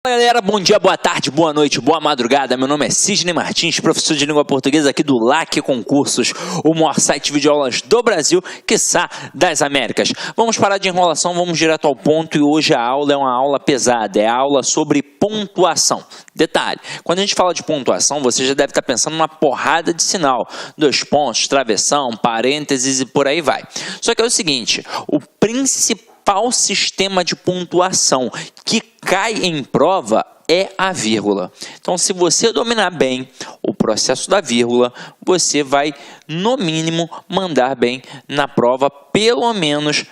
Fala galera, bom dia, boa tarde, boa noite, boa madrugada. Meu nome é Sidney Martins, professor de língua portuguesa aqui do LAC Concursos, o maior site de videoaulas do Brasil, quiçá das Américas. Vamos parar de enrolação, vamos direto ao ponto e hoje a aula é uma aula pesada, é a aula sobre pontuação. Detalhe, quando a gente fala de pontuação, você já deve estar pensando numa porrada de sinal, 2 pontos, travessão, parênteses e por aí vai. Só que é o seguinte, o principal sistema de pontuação que cai em prova é a vírgula. Então, se você dominar bem o processo da vírgula, você vai, no mínimo, mandar bem na prova, pelo menos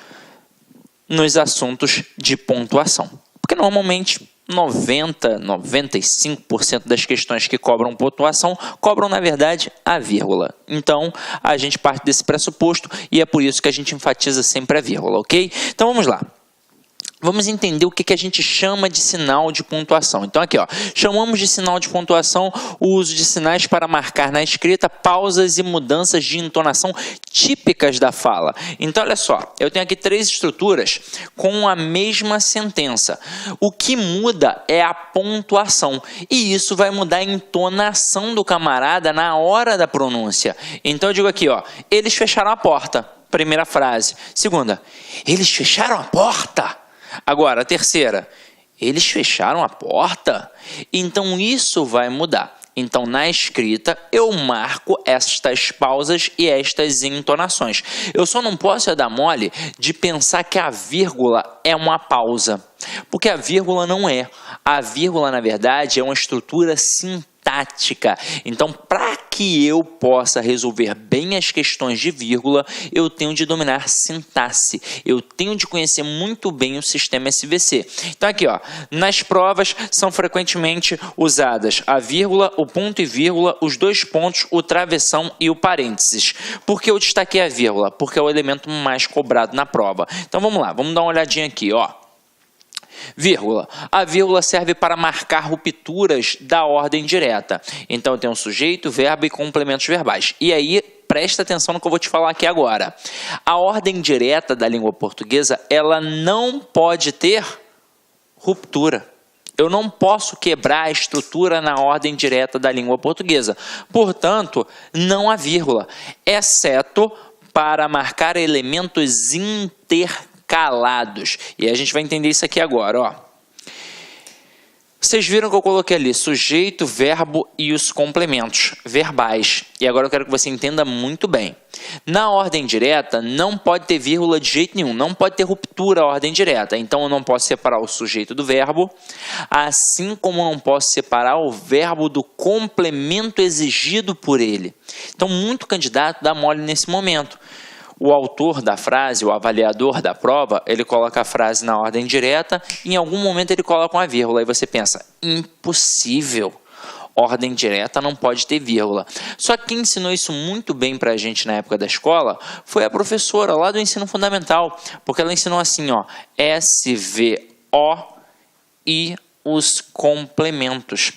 nos assuntos de pontuação. Porque normalmente 95% das questões que cobram pontuação cobram, na verdade, a vírgula. Então, a gente parte desse pressuposto e é por isso que a gente enfatiza sempre a vírgula, ok? Então, vamos lá. Vamos entender o que a gente chama de sinal de pontuação. Então, aqui, ó, chamamos de sinal de pontuação o uso de sinais para marcar na escrita pausas e mudanças de entonação típicas da fala. Então, olha só, eu tenho aqui 3 estruturas com a mesma sentença. O que muda é a pontuação, e isso vai mudar a entonação do camarada na hora da pronúncia. Então, eu digo aqui, ó, eles fecharam a porta. Primeira frase. Segunda, eles fecharam a porta. Agora, a terceira, eles fecharam a porta? Então, isso vai mudar. Então, na escrita, eu marco estas pausas e estas entonações. Eu só não posso dar mole de pensar que a vírgula é uma pausa, porque a vírgula não é. A vírgula, na verdade, é uma estrutura sintática. Então, para que eu possa resolver bem as questões de vírgula, eu tenho de dominar sintaxe. Eu tenho de conhecer muito bem o sistema SVC. Então, aqui, ó, nas provas são frequentemente usadas a vírgula, o ponto e vírgula, os 2 pontos, o travessão e o parênteses. Por que eu destaquei a vírgula? Porque é o elemento mais cobrado na prova. Então, vamos lá, vamos dar uma olhadinha aqui, ó. Vírgula. A vírgula serve para marcar rupturas da ordem direta. Então, eu tenho sujeito, verbo e complementos verbais. E aí, presta atenção no que eu vou te falar aqui agora. A ordem direta da língua portuguesa, ela não pode ter ruptura. Eu não posso quebrar a estrutura na ordem direta da língua portuguesa. Portanto, não há vírgula, exceto para marcar elementos intercalados. E a gente vai entender isso aqui agora, ó. Vocês viram que eu coloquei ali sujeito, verbo e os complementos verbais. E agora eu quero que você entenda muito bem. Na ordem direta, não pode ter vírgula de jeito nenhum. Não pode ter ruptura a ordem direta. Então, eu não posso separar o sujeito do verbo, assim como eu não posso separar o verbo do complemento exigido por ele. Então, muito candidato dá mole nesse momento. O autor da frase, o avaliador da prova, ele coloca a frase na ordem direta e em algum momento ele coloca uma vírgula. Aí você pensa, impossível, ordem direta não pode ter vírgula. Só que quem ensinou isso muito bem para a gente na época da escola foi a professora lá do ensino fundamental, porque ela ensinou assim, ó, SVO e os complementos.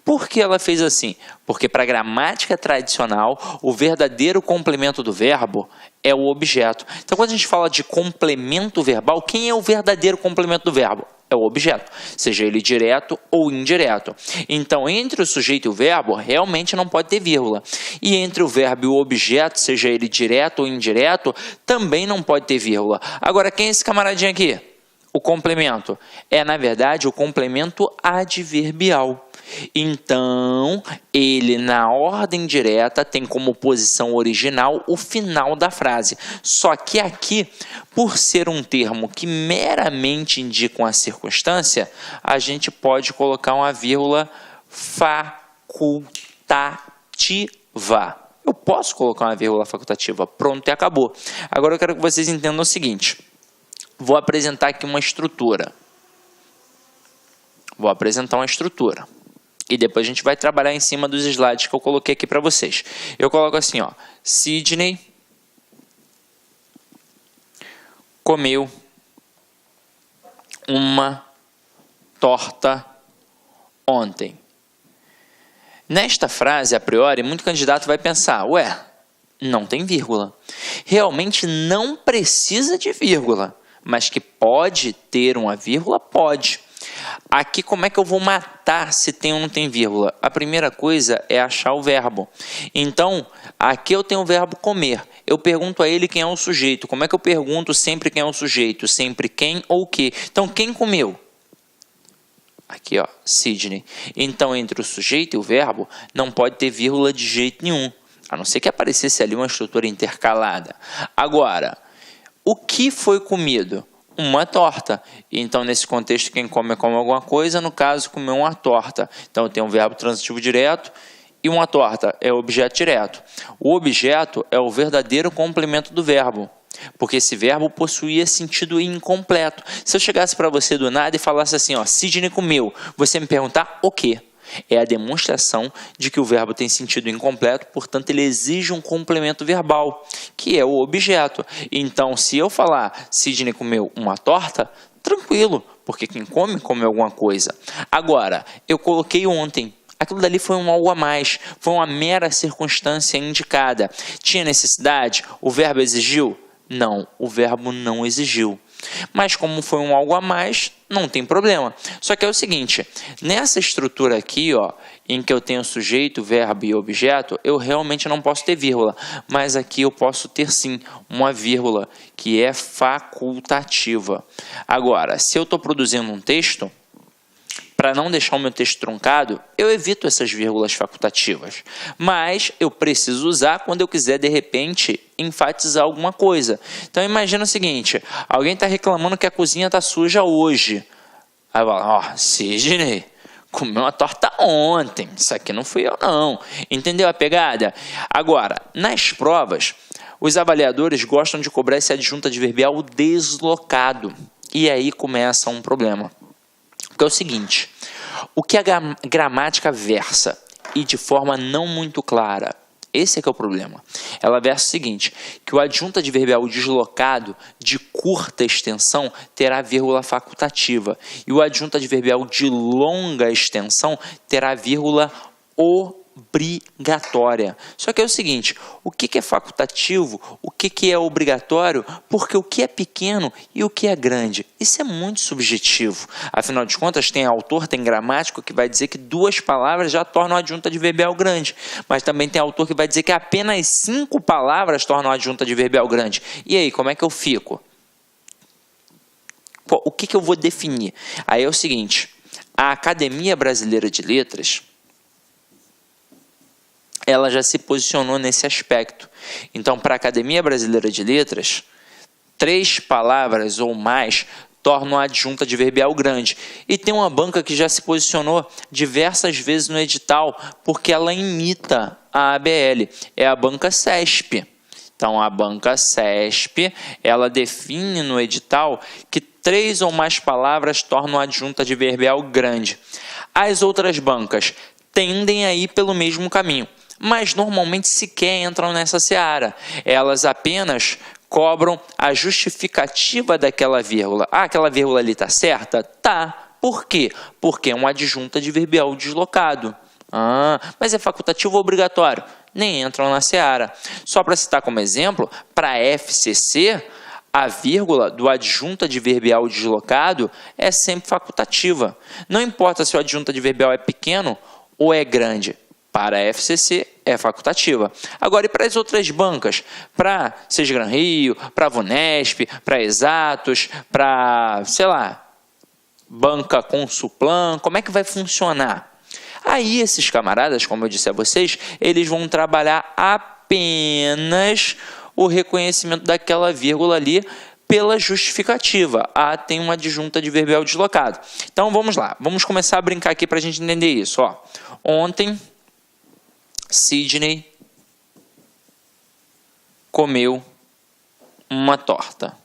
Por que ela fez assim? Porque para a gramática tradicional, o verdadeiro complemento do verbo é o objeto. Então, quando a gente fala de complemento verbal, quem é o verdadeiro complemento do verbo? É o objeto, seja ele direto ou indireto. Então, entre o sujeito e o verbo, realmente não pode ter vírgula. E entre o verbo e o objeto, seja ele direto ou indireto, também não pode ter vírgula. Agora, quem é esse camaradinho aqui? O complemento é, na verdade, o complemento adverbial. Então, ele na ordem direta tem como posição original o final da frase. Só que aqui, por ser um termo que meramente indica uma circunstância, a gente pode colocar uma vírgula facultativa. Eu posso colocar uma vírgula facultativa. Pronto, e acabou. Agora eu quero que vocês entendam o seguinte. Vou apresentar aqui uma estrutura. E depois a gente vai trabalhar em cima dos slides que eu coloquei aqui para vocês. Eu coloco assim, ó. Sidney comeu uma torta ontem. Nesta frase, a priori, muito candidato vai pensar, ué, não tem vírgula. Realmente não precisa de vírgula. Mas que pode ter uma vírgula? Pode. Aqui, como é que eu vou matar se tem ou não tem vírgula? A primeira coisa é achar o verbo. Então, aqui eu tenho o verbo comer. Eu pergunto a ele quem é o sujeito. Como é que eu pergunto sempre quem é o sujeito? Sempre quem ou o que. Então, quem comeu? Aqui, ó, Sidney. Então, entre o sujeito e o verbo, não pode ter vírgula de jeito nenhum. A não ser que aparecesse ali uma estrutura intercalada. Agora, o que foi comido? Uma torta. Então, nesse contexto, quem come alguma coisa, no caso, comeu uma torta. Então, tem um verbo transitivo direto e uma torta é o objeto direto. O objeto é o verdadeiro complemento do verbo, porque esse verbo possuía sentido incompleto. Se eu chegasse para você do nada e falasse assim, ó, Sidney comeu, você me perguntar o quê? É a demonstração de que o verbo tem sentido incompleto, portanto, ele exige um complemento verbal, que é o objeto. Então, se eu falar Sidney comeu uma torta, tranquilo, porque quem come, come alguma coisa. Agora, eu coloquei ontem. Aquilo dali foi um algo a mais, foi uma mera circunstância indicada. Tinha necessidade? O verbo exigiu? Não, o verbo não exigiu. Mas como foi um algo a mais, não tem problema. Só que é o seguinte, nessa estrutura aqui, ó, em que eu tenho sujeito, verbo e objeto, eu realmente não posso ter vírgula. Mas aqui eu posso ter sim uma vírgula, que é facultativa. Agora, se eu estou produzindo um texto, para não deixar o meu texto truncado, eu evito essas vírgulas facultativas. Mas eu preciso usar quando eu quiser, de repente, enfatizar alguma coisa. Então, imagina o seguinte, alguém está reclamando que a cozinha está suja hoje. Aí fala, ó, Sidney, comeu uma torta ontem, isso aqui não fui eu não. Entendeu a pegada? Agora, nas provas, os avaliadores gostam de cobrar esse adjunto adverbial deslocado. E aí começa um problema. Porque é o seguinte, o que a gramática versa e de forma não muito clara, esse é que é o problema. Ela versa o seguinte, que o adjunto adverbial deslocado de curta extensão terá vírgula facultativa e o adjunto adverbial de longa extensão terá vírgula obrigatória. Só que é o seguinte, o que é facultativo, o que é obrigatório, porque o que é pequeno e o que é grande, isso é muito subjetivo. Afinal de contas, tem autor, tem gramático que vai dizer que 2 palavras já tornam adjunto adverbial grande, mas também tem autor que vai dizer que apenas 5 palavras tornam adjunto adverbial grande. E aí, como é que eu fico? Pô, o que eu vou definir? Aí é o seguinte, a Academia Brasileira de Letras, ela já se posicionou nesse aspecto. Então, para a Academia Brasileira de Letras, 3 palavras ou mais tornam a adjunta adverbial grande. E tem uma banca que já se posicionou diversas vezes no edital, porque ela imita a ABL. É a banca CESP. Então, a banca CESP, ela define no edital que 3 ou mais palavras tornam a adjunta adverbial grande. As outras bancas tendem a ir pelo mesmo caminho, mas normalmente sequer entram nessa seara. Elas apenas cobram a justificativa daquela vírgula. Ah, aquela vírgula ali está certa? Tá. Por quê? Porque é um adjunto adverbial deslocado. Ah, mas é facultativo ou obrigatório? Nem entram na seara. Só para citar como exemplo, para FCC, a vírgula do adjunto adverbial deslocado é sempre facultativa. Não importa se o adjunto adverbial é pequeno ou é grande. Para a FCC é facultativa. Agora, e para as outras bancas? Para Sesgran Rio, para a Vunesp, para Exatos, para, sei lá, banca Consuplan, como é que vai funcionar? Aí esses camaradas, como eu disse a vocês, eles vão trabalhar apenas o reconhecimento daquela vírgula ali pela justificativa. Ah, tem uma adjunta adverbial deslocado. Então, vamos lá. Vamos começar a brincar aqui para a gente entender isso. Ó. Ontem, Sidney comeu uma torta.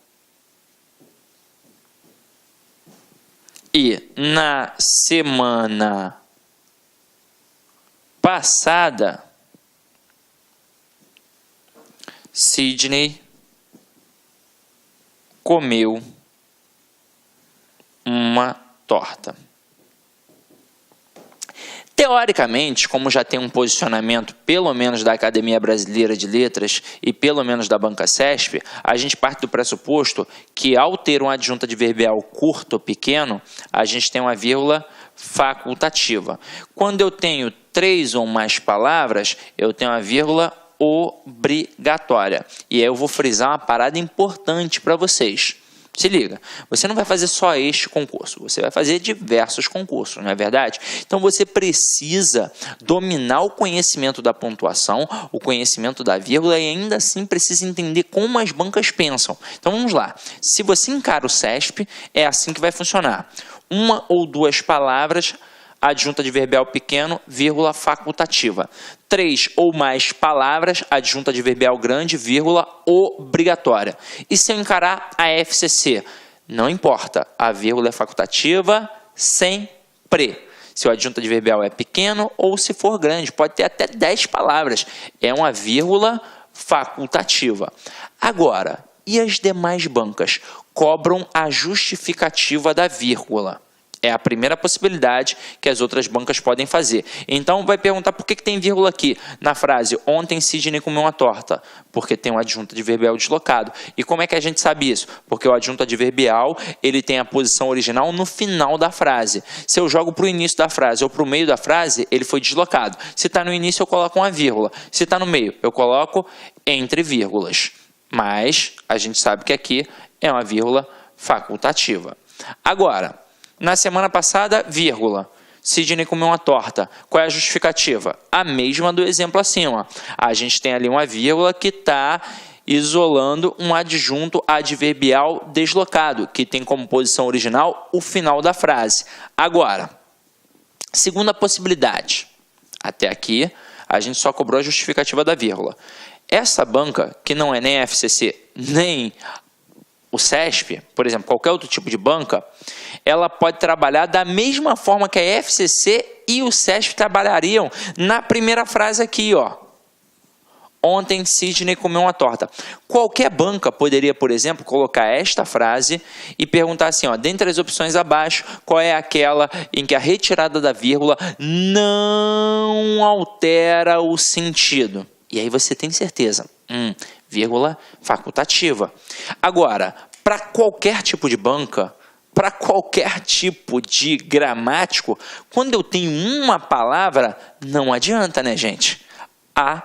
E na semana passada, Sidney comeu uma torta. Teoricamente, como já tem um posicionamento, pelo menos da Academia Brasileira de Letras e pelo menos da Banca CESP, a gente parte do pressuposto que ao ter uma adjunta adverbial curto ou pequeno, a gente tem uma vírgula facultativa. Quando eu tenho 3 ou mais palavras, eu tenho uma vírgula obrigatória. E aí eu vou frisar uma parada importante para vocês. Se liga, você não vai fazer só este concurso, você vai fazer diversos concursos, não é verdade? Então você precisa dominar o conhecimento da pontuação, o conhecimento da vírgula e ainda assim precisa entender como as bancas pensam. Então vamos lá, se você encara o CESP, é assim que vai funcionar. 1 ou 2 palavras, adjunta adverbial pequeno, vírgula facultativa. 3 ou mais palavras, adjunta adverbial grande, vírgula obrigatória. E se eu encarar a FCC? Não importa, a vírgula é facultativa sempre. Se o adjunto adverbial é pequeno ou se for grande, pode ter até 10 palavras. É uma vírgula facultativa. Agora, e as demais bancas? Cobram a justificativa da vírgula. É a primeira possibilidade que as outras bancas podem fazer. Então, vai perguntar por que tem vírgula aqui na frase ontem Sidney comeu uma torta. Porque tem um adjunto adverbial deslocado. E como é que a gente sabe isso? Porque o adjunto adverbial ele tem a posição original no final da frase. Se eu jogo para o início da frase ou para o meio da frase, ele foi deslocado. Se está no início, eu coloco uma vírgula. Se está no meio, eu coloco entre vírgulas. Mas a gente sabe que aqui é uma vírgula facultativa. Agora, na semana passada, vírgula, Sidney comeu uma torta. Qual é a justificativa? A mesma do exemplo acima. A gente tem ali uma vírgula que está isolando um adjunto adverbial deslocado, que tem como posição original o final da frase. Agora, segunda possibilidade. Até aqui, a gente só cobrou a justificativa da vírgula. Essa banca, que não é nem a FCC, nem o CESP, por exemplo, qualquer outro tipo de banca, ela pode trabalhar da mesma forma que a FCC e o CESP trabalhariam na primeira frase aqui, ó. Ontem Sidney comeu uma torta. Qualquer banca poderia, por exemplo, colocar esta frase e perguntar assim, ó, dentre as opções abaixo, qual é aquela em que a retirada da vírgula não altera o sentido? E aí você tem certeza. Vírgula facultativa. Agora, para qualquer tipo de banca, para qualquer tipo de gramático, quando eu tenho uma palavra, não adianta, né, gente? A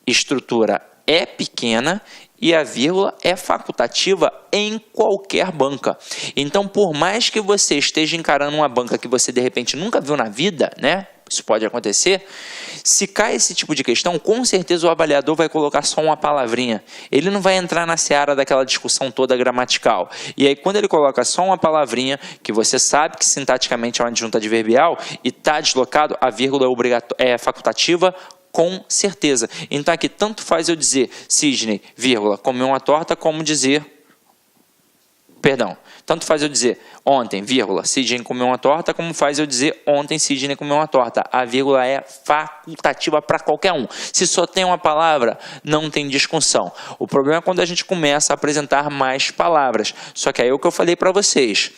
estrutura é pequena e a vírgula é facultativa em qualquer banca. Então, por mais que você esteja encarando uma banca que você, de repente, nunca viu na vida, né? Isso pode acontecer. Se cai esse tipo de questão, com certeza o avaliador vai colocar só uma palavrinha. Ele não vai entrar na seara daquela discussão toda gramatical. E aí, quando ele coloca só uma palavrinha, que você sabe que sintaticamente é uma adjunta adverbial e está deslocado, a vírgula é facultativa, com certeza. Então, aqui, tanto faz eu dizer Sidney, vírgula, comeu uma torta, como dizer... Perdão, tanto faz eu dizer ontem, vírgula, Sidney comeu uma torta, como faz eu dizer ontem Sidney comeu uma torta. A vírgula é facultativa para qualquer um. Se só tem uma palavra, não tem discussão. O problema é quando a gente começa a apresentar mais palavras. Só que aí é o que eu falei para vocês.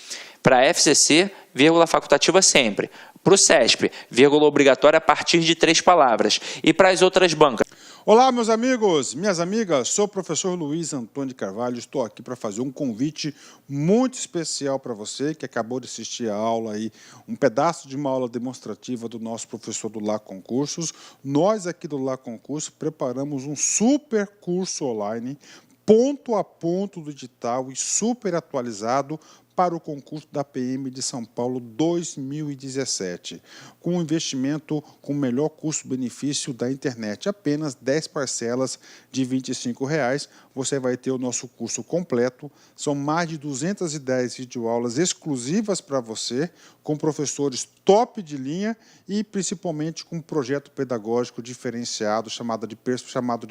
Para a FCC, vírgula facultativa sempre. Para o CESP, vírgula obrigatória a partir de 3 palavras. E para as outras bancas? Olá, meus amigos, minhas amigas, sou o professor Luiz Antônio de Carvalho, estou aqui para fazer um convite muito especial para você que acabou de assistir a aula aí, um pedaço de uma aula demonstrativa do nosso professor do Lá Concursos. Nós aqui do Lá Concurso preparamos um super curso online, ponto a ponto do edital e super atualizado para o concurso da PM de São Paulo 2017, com um investimento com o melhor custo-benefício da internet, apenas 10 parcelas de R$ 25,00, você vai ter o nosso curso completo, são mais de 210 videoaulas exclusivas para você, com professores top de linha e principalmente com um projeto pedagógico diferenciado chamado de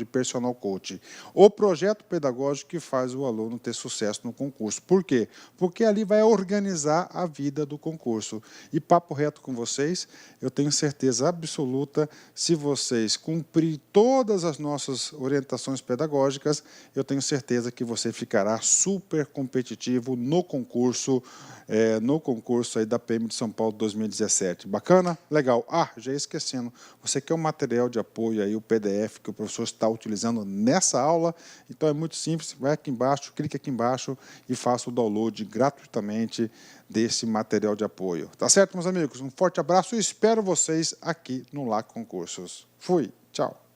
Personal Coach. O projeto pedagógico que faz o aluno ter sucesso no concurso. Por quê? Porque ali vai organizar a vida do concurso. E papo reto com vocês, eu tenho certeza absoluta, se vocês cumprirem todas as nossas orientações pedagógicas, eu tenho certeza que você ficará super competitivo no concurso aí da PM de São Paulo 2017. Bacana? Legal. Ah, já ia esquecendo, você quer um material de apoio aí, o PDF que o professor está utilizando nessa aula? Então é muito simples, vai aqui embaixo, clique aqui embaixo e faça o download gratuitamente desse material de apoio. Tá certo, meus amigos? Um forte abraço e espero vocês aqui no LA Concursos. Fui, tchau.